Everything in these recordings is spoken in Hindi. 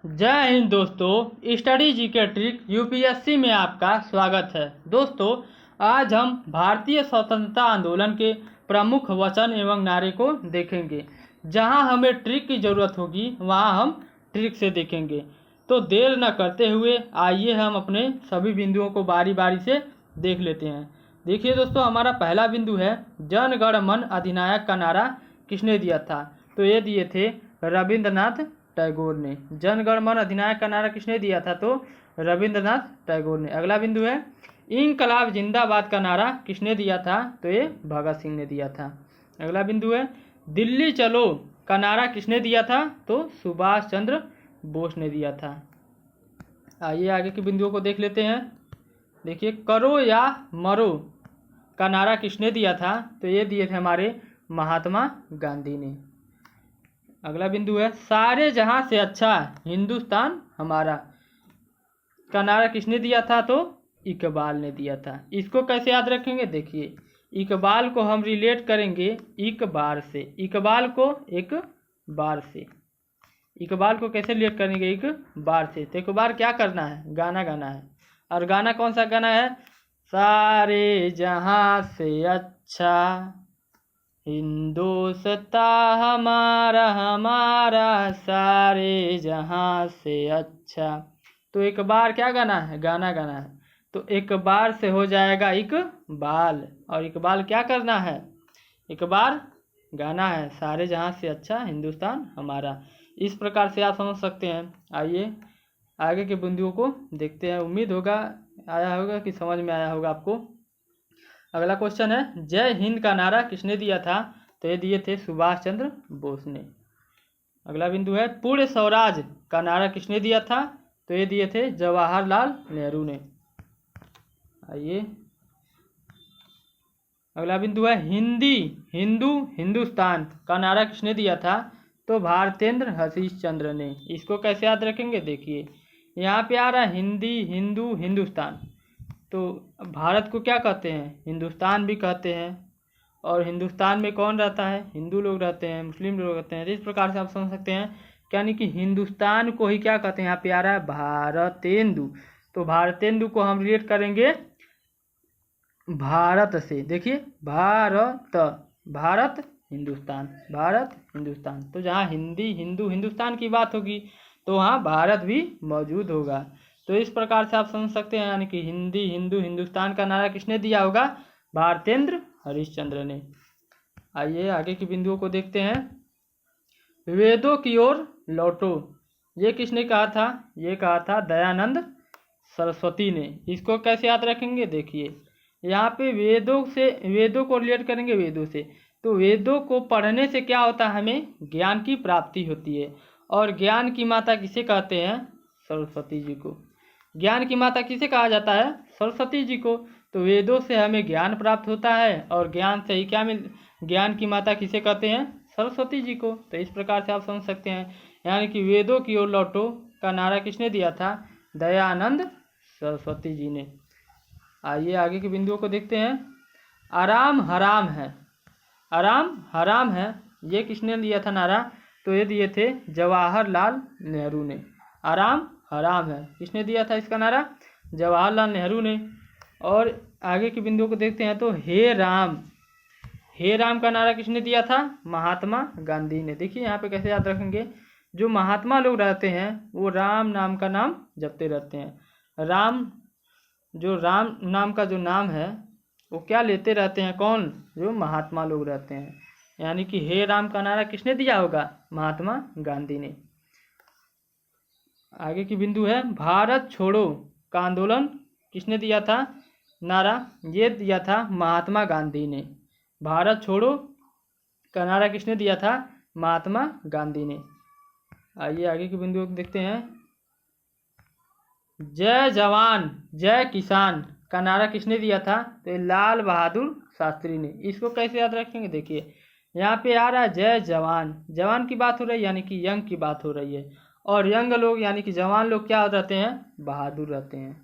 जय हिंद दोस्तों, स्टडी जीके ट्रिक यूपीएससी में आपका स्वागत है। दोस्तों, आज हम भारतीय स्वतंत्रता आंदोलन के प्रमुख वचन एवं नारे को देखेंगे। जहां हमें ट्रिक की ज़रूरत होगी वहां हम ट्रिक से देखेंगे। तो देर न करते हुए आइए हम अपने सभी बिंदुओं को बारी बारी से देख लेते हैं। देखिए दोस्तों, हमारा पहला बिंदु है जन गण मन अधिनायक का नारा किसने दिया था। तो ये दिए थे रविंद्रनाथ टैगोर ने। जन गण मन अधिनायक का नारा किसने दिया था? तो रविंद्रनाथ टैगोर ने। अगला बिंदु है इंकलाब जिंदाबाद का नारा किसने दिया था? तो ये भगत सिंह ने दिया था। अगला बिंदु है दिल्ली चलो का नारा किसने दिया था? तो सुभाष चंद्र बोस ने दिया था। आइए आगे के बिंदुओं को देख लेते हैं। देखिए, करो या मरो का नारा किसने दिया था? तो ये दिए थे हमारे महात्मा गांधी ने। अगला बिंदु है सारे जहां से अच्छा हिंदुस्तान हमारा का नारा किसने दिया था? तो इकबाल ने दिया था। इसको कैसे याद रखेंगे? देखिए, इकबाल को हम रिलेट करेंगे एक बार से। इकबाल को एक बार से, इकबाल को कैसे रिलेट करेंगे? एक बार से। तो एक बार क्या करना है? गाना गाना है। और गाना कौन सा गाना है? सारे जहां से अच्छा हिंदुस्तान हमारा हमारा सारे जहां से अच्छा। तो एक बार क्या गाना है? गाना गाना है। तो एक बार से हो जाएगा इकबाल, और इकबाल क्या करना है? एक बार गाना है। सारे जहां से अच्छा हिंदुस्तान हमारा। इस प्रकार से आप समझ सकते हैं। आइए आगे के बिंदुओं को देखते हैं। उम्मीद होगा आया होगा कि समझ में आया होगा आपको। अगला क्वेश्चन है जय हिंद का नारा किसने दिया था? तो ये दिए थे सुभाष चंद्र बोस ने। अगला बिंदु है पूर्ण स्वराज का नारा किसने दिया था? तो ये दिए थे जवाहरलाल नेहरू ने। आइए अगला बिंदु है हिंदी हिंदू हिंदुस्तान का नारा किसने दिया था? तो भारतेंद्र हरीशचंद्र ने। इसको कैसे याद रखेंगे? देखिए, यहाँ पे आ रहा है हिंदी हिंदू हिंदुस्तान। तो भारत को क्या कहते हैं? हिंदुस्तान भी कहते हैं। और हिंदुस्तान में कौन रहता है? हिंदू लोग रहते हैं, मुस्लिम लोग रहते हैं। इस प्रकार से आप समझ सकते हैं। यानी कि हिंदुस्तान को ही क्या कहते हैं? यहाँ पे आ रहा है भारतेंदु। तो भारतेंदु को हम रिलेट करेंगे भारत से। देखिए, भारत भारत हिंदुस्तान, भारत हिंदुस्तान। तो जहाँ हिंदी हिंदू हिंदुस्तान की बात होगी तो वहाँ भारत भी मौजूद होगा। तो इस प्रकार से आप समझ सकते हैं। यानी कि हिंदी हिंदू हिंदुस्तान का नारा किसने दिया होगा? भारतेंद्र हरीशचंद्र ने। आइए आगे के बिंदुओं को देखते हैं। वेदों की ओर लौटो, ये किसने कहा था? ये कहा था दयानंद सरस्वती ने। इसको कैसे याद रखेंगे? देखिए, यहाँ पे वेदों को रिलेट करेंगे वेदों से। तो वेदों को पढ़ने से क्या होता है? हमें ज्ञान की प्राप्ति होती है। और ज्ञान की माता किसे कहते हैं? सरस्वती जी को। ज्ञान की माता किसे कहा जाता है? सरस्वती जी को। तो वेदों से हमें ज्ञान प्राप्त होता है, और ज्ञान से ही क्या ज्ञान की माता किसे कहते हैं? सरस्वती जी को। तो इस प्रकार से आप समझ सकते हैं। यानी कि वेदों की ओर लौटो का नारा किसने दिया था? दयानंद सरस्वती जी ने। आइए आगे के बिंदुओं को देखते हैं। आराम हराम है, आराम हराम है, ये किसने दिया था नारा? तो ये दिए थे जवाहरलाल नेहरू ने। आराम हराम है किसने दिया था इसका नारा? जवाहरलाल नेहरू ने। और आगे के बिंदुओं को देखते हैं। तो हे राम का नारा किसने दिया था? महात्मा गांधी ने। देखिए, यहाँ पे कैसे याद रखेंगे? जो महात्मा लोग रहते हैं वो राम नाम का नाम जपते रहते हैं। राम नाम का जो नाम है वो क्या लेते रहते हैं? कौन? जो महात्मा लोग रहते हैं। यानी कि हे राम का नारा किसने दिया होगा? महात्मा गांधी ने। आगे की बिंदु है भारत छोड़ो का आंदोलन किसने दिया था नारा? ये दिया था महात्मा गांधी ने। भारत छोड़ो का नारा किसने दिया था? महात्मा गांधी ने। आइए आगे के बिंदु देखते हैं। जय जवान जय किसान का नारा किसने दिया था? तो लाल बहादुर शास्त्री ने। इसको कैसे याद रखेंगे? देखिए, यहाँ पे आ रहा है जय जवान, जवान की बात हो रही है, यानी कि यंग की बात हो रही है। और यंग लोग यानी कि जवान लोग क्या रहते हैं? बहादुर रहते हैं।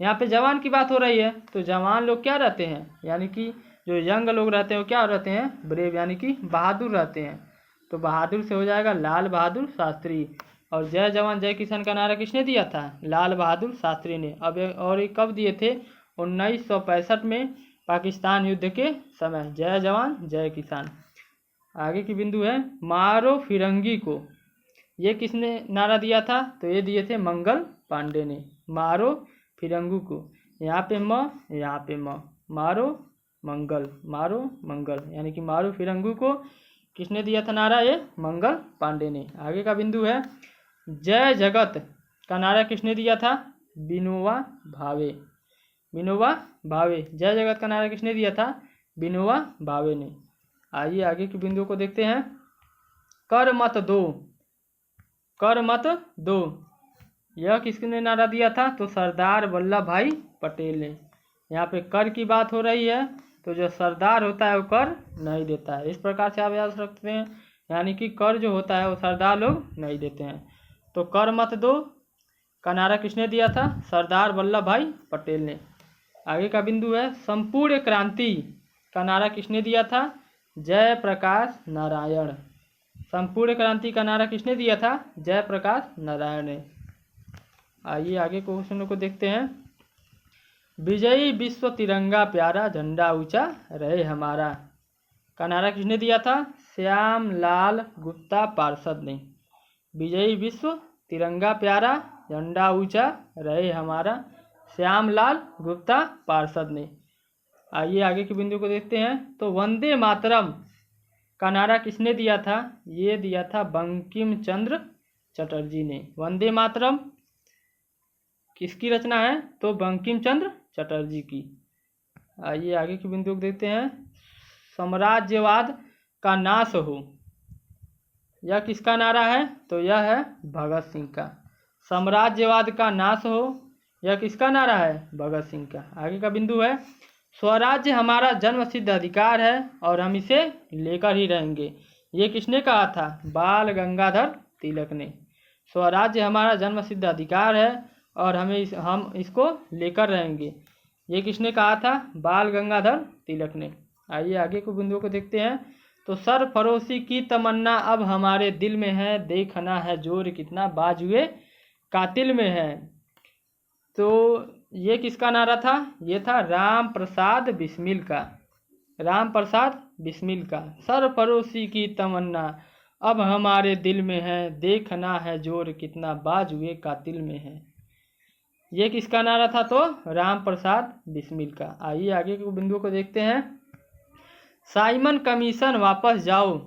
यहाँ पे जवान की बात हो रही है तो जवान लोग क्या रहते हैं? यानी कि जो यंग लोग रहते हैं वो क्या रहते हैं? ब्रेव, यानी कि बहादुर रहते हैं। तो बहादुर से हो जाएगा लाल बहादुर शास्त्री। और जय जवान जय किसान का नारा किसने दिया था? लाल बहादुर शास्त्री ने। और ये कब दिए थे? 1965 में पाकिस्तान युद्ध के समय। जय जवान जय किसान। आगे की बिंदु है मारो फिरंगी को, ये किसने नारा दिया था? तो ये दिए थे मंगल पांडे ने। मारो फिरंगू को, यहाँ पे यहाँ पे मारो मंगल यानी कि मारो फिरंगू को किसने दिया था नारा? ये मंगल पांडे ने। आगे का बिंदु है जय जगत का नारा किसने दिया था? विनोबा भावे। जय जगत का नारा किसने दिया था? विनोबा भावे ने। आइए आगे की बिंदुओं को देखते हैं। कर मत दो, यह किसने नारा दिया था? तो सरदार वल्लभ भाई पटेल ने। यहाँ पे कर की बात हो रही है, तो जो सरदार होता है वो कर नहीं देता है। इस प्रकार से आप याद रख सकते हैं, यानी कि कर जो होता है वो सरदार लोग नहीं देते हैं। तो कर मत दो का नारा किसने दिया था? सरदार वल्लभ भाई पटेल ने। आगे का बिंदु है संपूर्ण क्रांति का नारा किसने दिया था? जयप्रकाश नारायण। संपूर्ण क्रांति का नारा किसने दिया था? जयप्रकाश नारायण ने। आइए आगे क्वेश्चनों को देखते हैं। विजयी विश्व तिरंगा प्यारा, झंडा ऊंचा रहे हमारा का नारा किसने दिया था? श्याम लाल गुप्ता पार्षद ने। विजयी विश्व तिरंगा प्यारा, झंडा ऊंचा रहे हमारा, श्याम लाल गुप्ता पार्षद ने। आइए आगे के बिंदु को देखते हैं। तो वंदे मातरम का नारा किसने दिया था? ये दिया था बंकिम चंद्र चटर्जी ने। वंदे मातरम किसकी रचना है? तो बंकिम चंद्र चटर्जी की। आइए आगे की बिंदु को देखते हैं। साम्राज्यवाद का नाश हो, यह किसका नारा है? तो यह है भगत सिंह का। साम्राज्यवाद का नाश हो, यह किसका नारा है? भगत सिंह का। आगे का बिंदु है स्वराज्य हमारा जन्मसिद्ध अधिकार है और हम इसे लेकर ही रहेंगे, ये किसने कहा था? बाल गंगाधर तिलक ने। स्वराज्य हमारा जन्मसिद्ध अधिकार है और हम इसको लेकर रहेंगे, ये किसने कहा था? बाल गंगाधर तिलक ने। आइए आगे को बिंदुओं को देखते हैं। तो सरफरोशी की तमन्ना अब हमारे दिल में है, देखना है जोर कितना बाजुए कातिल में है। तो ये किसका नारा था? ये था राम प्रसाद बिस्मिल का। राम प्रसाद बिस्मिल का। सरफरोशी की तमन्ना अब हमारे दिल में है, देखना है जोर कितना बाजुए कातिल में है, ये किसका नारा था? तो राम प्रसाद बिस्मिल का। आइए आगे के बिंदुओं को देखते हैं। साइमन कमीशन वापस जाओ,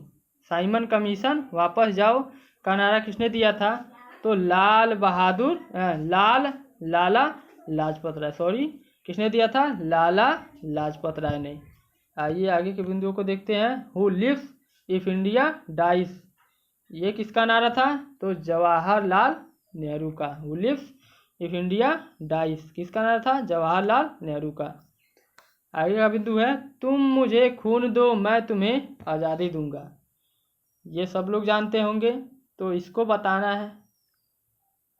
साइमन कमीशन वापस जाओ का नारा किसने दिया था? तो लाला लाजपत राय, किसने दिया था? लाला लाजपत राय ने। आइए आगे के बिंदुओं को देखते हैं। Who lives if India dies, ये किसका नारा था? तो जवाहरलाल नेहरू का। Who lives if India dies किसका नारा था? जवाहरलाल नेहरू का। आगे का बिंदु है तुम मुझे खून दो मैं तुम्हें आज़ादी दूंगा, ये सब लोग जानते होंगे, तो इसको बताना है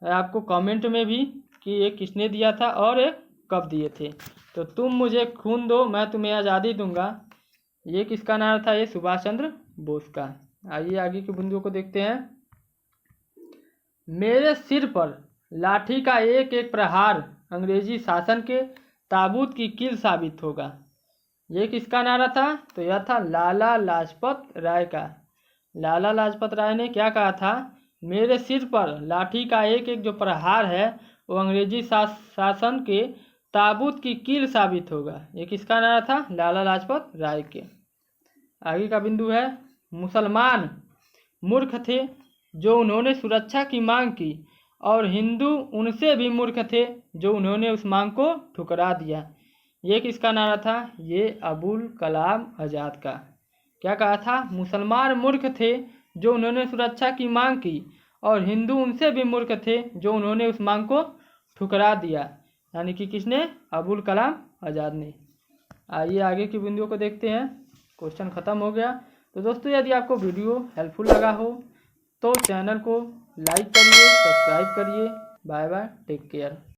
आपको कमेंट में भी कि ये किसने दिया था और ये कब दिए थे। तो तुम मुझे खून दो मैं तुम्हें आज़ादी दूंगा, ये किसका नारा था? ये सुभाष चंद्र बोस का। आइए आगे के बिंदुओं को देखते हैं। मेरे सिर पर लाठी का एक एक प्रहार अंग्रेजी शासन के ताबूत की कील साबित होगा, ये किसका नारा था? तो यह था लाला लाजपत राय का। लाला लाजपत राय ने क्या कहा था? मेरे सिर पर लाठी का एक एक जो प्रहार है वो अंग्रेजी शासन के ताबूत की कील साबित होगा, ये किसका नारा था? लाला लाजपत राय के। आगे का बिंदु है मुसलमान मूर्ख थे जो उन्होंने सुरक्षा की मांग की और हिंदू उनसे भी मूर्ख थे जो उन्होंने उस मांग को ठुकरा दिया, ये किसका नारा था? ये अबुल कलाम आज़ाद का। क्या कहा था? मुसलमान मूर्ख थे जो उन्होंने सुरक्षा की मांग की और हिंदू उनसे भी मूर्ख थे जो उन्होंने उस मांग को ठुकरा दिया, यानी कि किसने? अबुल कलाम आज़ाद ने। आइए आगे की बिंदुओं को देखते हैं। क्वेश्चन ख़त्म हो गया। तो दोस्तों यदि आपको वीडियो हेल्पफुल लगा हो तो चैनल को लाइक करिए, सब्सक्राइब करिए। Bye bye, take care.